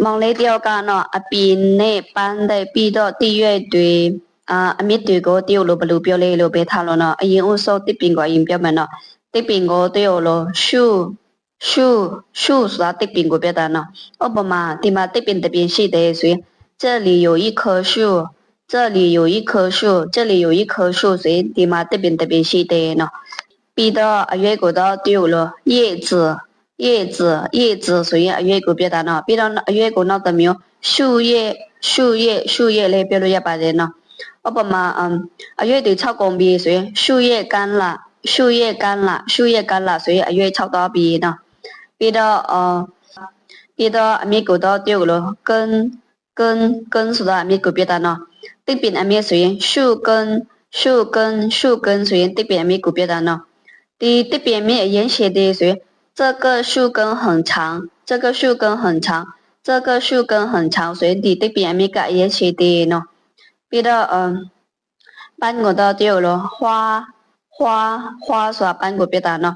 မောင်လေးတယောက်ကအပြင်နဲ့ပန်းတဲ့ပြီးတော့တည့်ရွက်တွေအမြင့်တွေကိုတယောက်လိုဘယ်လိုပြောလဲလို့ပဲထားလို့အရင်ဦးစောတစ်ပင်ကိုအရင်ပြောမယ်တစ်ပင်ကိုတယောက်လို树ဆိုတာတစ်ပင်ကိုပြောတာဥပမာဒီမှာတစ်ပင်တစ်ပင်ရှိတယ်ဆိုရင်这里有一棵树这里有一棵树这里有一棵树ဆိုရင်ဒီမှာတစ်ပင်တစ်ပင်ရှိတယ်ပြီးတော့အရွက်ကိုတော့တယောက်လို叶子ဆိုရင်အရွက်ကိုပြောတာပြီးတော့အရွက်ကိုနောက်တစ်မျိုး树叶လေးပြောလို့ရပါတယ်ဥပမာအရွက်တွေ6ကုန်ပြီဆိုရင်树叶干了树叶干了ဆိုရင်အရွက်6တော့ပြီပြီးတော့အမြစ်ကိုတော့တယောက်လို根ဆိုတာအမြစ်ကိုပြောတာတစ်ပင်အမြစ်ဆိုရင်树根ဆိုရင်တစ်ပင်အမြစ်ကိုပြောတာဒီတစ်ပင်အမြစ်အရင်ရှည်တယ်ဆိုရင်这个树根很长这个树根很长ဆိုရင်ဒီတစ်ပင်အမြစ်ကအရင်ရှည်တယ်ပြီးတော့ပန်းကိုတော့တယောက်လို花ဆိုတာပန်းကိုပြောတာ